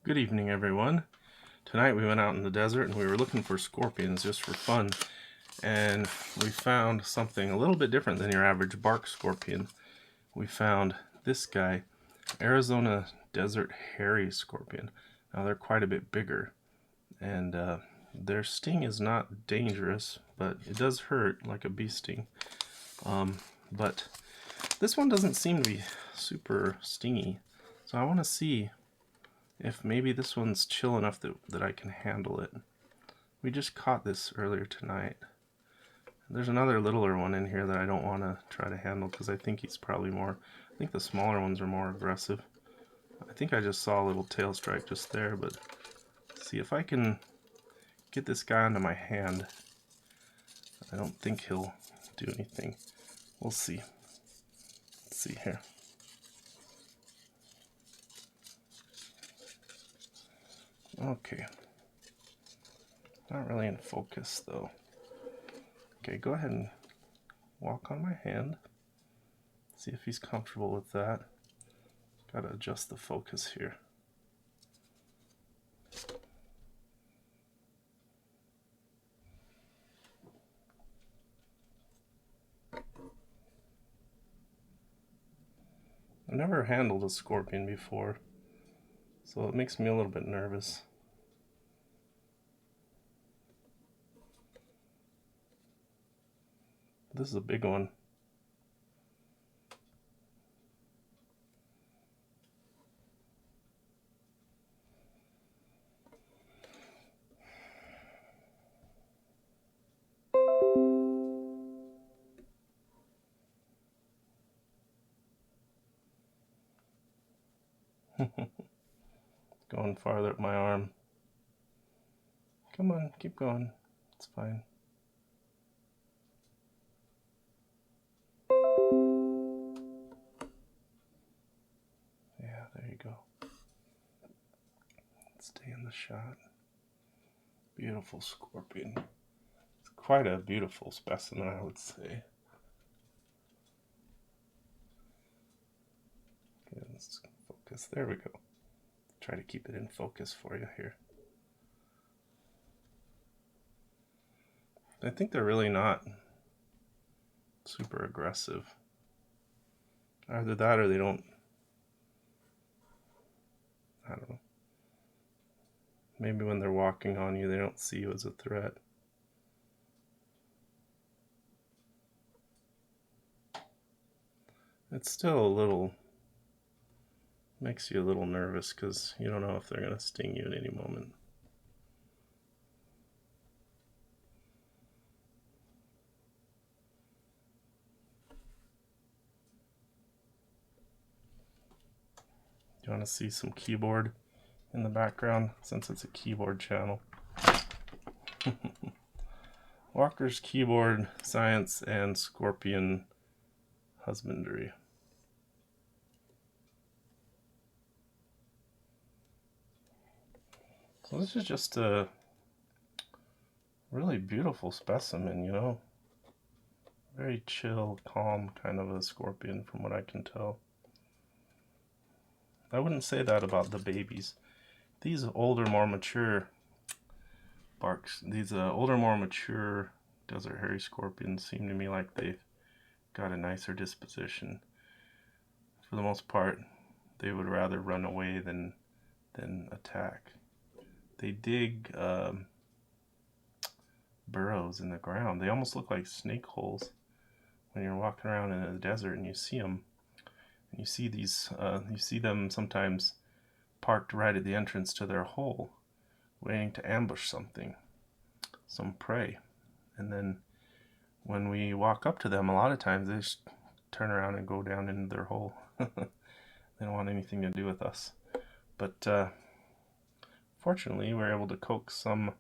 Good evening, everyone. Tonight we went out in the desert and we were looking for scorpions just for fun, and we found something a little bit different than your average bark scorpion. We found this guy, Arizona desert hairy scorpion. Now they're quite a bit bigger, and their sting is not dangerous, but it does hurt like a bee sting. But this one doesn't seem to be super stingy, so I want to see if maybe this one's chill enough that I can handle it. We just caught this earlier tonight. There's another littler one in here that I don't want to try to handle because I think he's probably more, I think the smaller ones are more aggressive. I think I just saw a little tail strike just there, but see if I can get this guy onto my hand. I don't think he'll do anything. We'll see. Let's see here. Okay. Not really in focus though. Okay, go ahead and walk on my hand. See if he's comfortable with that. Gotta adjust the focus here. I've never handled a scorpion before, so it makes me a little bit nervous. This is a big one. Going farther up my arm. Come on, keep going. It's fine. Yeah, there you go. Stay in the shot. Beautiful scorpion. It's quite a beautiful specimen, I would say. Okay, let's focus. There we go. Try to keep it in focus for you here. I think they're really not super aggressive. Either that or they don't, I don't know. Maybe when they're walking on you, they don't see you as a threat. It's still a little, makes you a little nervous because you don't know if they're going to sting you at any moment. Do you want to see some keyboard in the background since it's a keyboard channel? Walker's Keyboard Science and Scorpion Husbandry. So this is just a really beautiful specimen, you know? Very chill, calm kind of a scorpion from what I can tell. I wouldn't say that about the babies. These older, more mature older, more mature desert hairy scorpions seem to me like they've got a nicer disposition. For the most part, they would rather run away than attack. They dig burrows in the ground. They almost look like snake holes when you're walking around in the desert and you see them. And you see these, you see them sometimes parked right at the entrance to their hole, waiting to ambush something, some prey. And then when we walk up to them, a lot of times they just turn around and go down into their hole. They don't want anything to do with us. But fortunately, we're able to coax some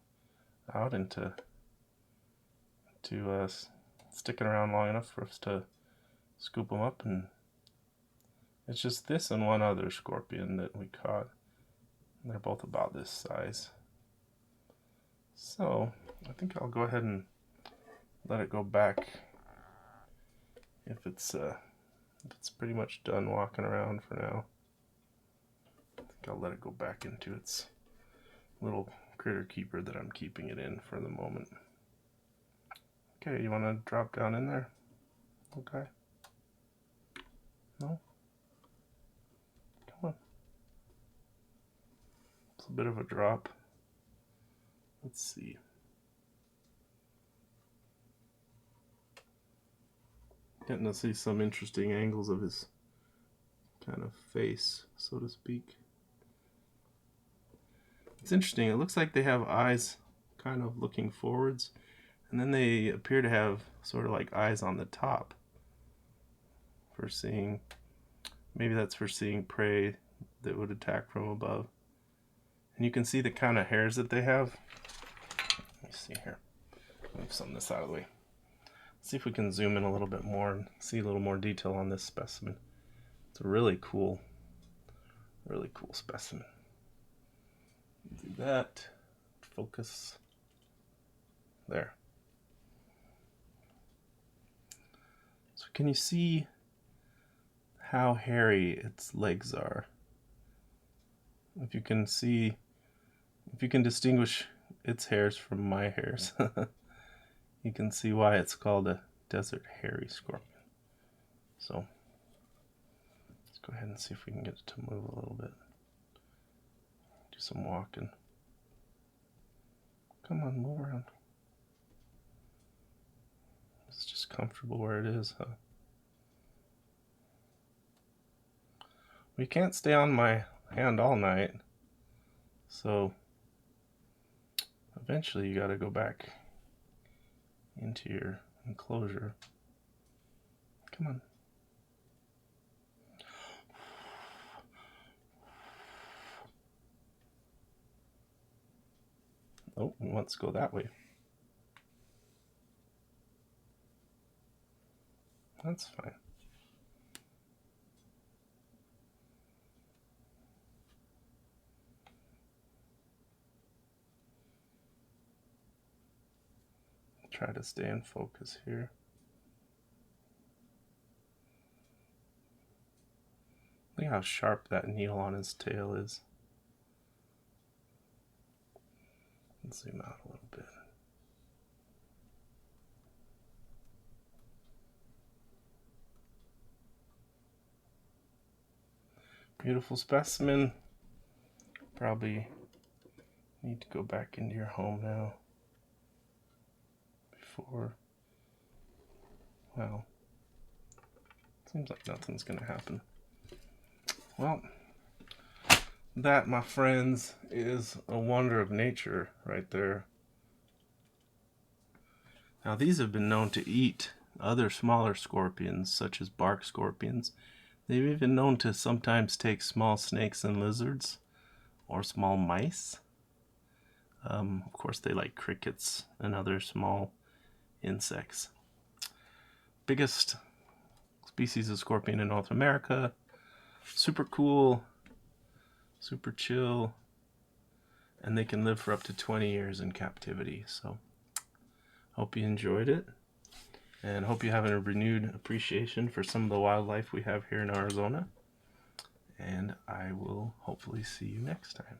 out into sticking around long enough for us to scoop them up, and it's just this and one other scorpion that we caught. They're both about this size. So I think I'll go ahead and let it go back if it's pretty much done walking around for now. I'll let it go back into its little critter keeper that I'm keeping it in for the moment. Okay, you want to drop down in there? Okay. No? Come on. It's a bit of a drop. Let's see. Getting to see some interesting angles of his kind of face, so to speak. It's interesting. It looks like they have eyes kind of looking forwards, and then they appear to have sort of like eyes on the top for seeing, maybe that's for seeing prey that would attack from above. And you can see the kind of hairs that they have. Let me see here. Move some of this out of the way. See if we can zoom in a little bit more and see a little more detail on this specimen. It's a really cool specimen. Do that. Focus. There. So can you see how hairy its legs are? If you can see, if you can distinguish its hairs from my hairs, you can see why it's called a desert hairy scorpion. So let's go ahead and see if we can get it to move a little bit. Do some walking. Come on, move around. It's just comfortable where it is, huh? We can't stay on my hand all night, so eventually you gotta go back into your enclosure. Come on. Oh, it wants to go that way. That's fine. Try to stay in focus here. Look how sharp that needle on his tail is. Let's zoom out a little bit. Beautiful specimen. Probably need to go back into your home now. Before, well, seems like nothing's gonna happen. Well, that, my friends, is a wonder of nature right there. Now, these have been known to eat other smaller scorpions, such as bark scorpions. They've even known to sometimes take small snakes and lizards, or small mice. Of course, they like crickets and other small insects. Biggest species of scorpion in North America. Super cool, super chill, and they can live for up to 20 years in captivity. So hope you enjoyed it, and hope you have a renewed appreciation for some of the wildlife we have here in Arizona, and I will hopefully see you next time.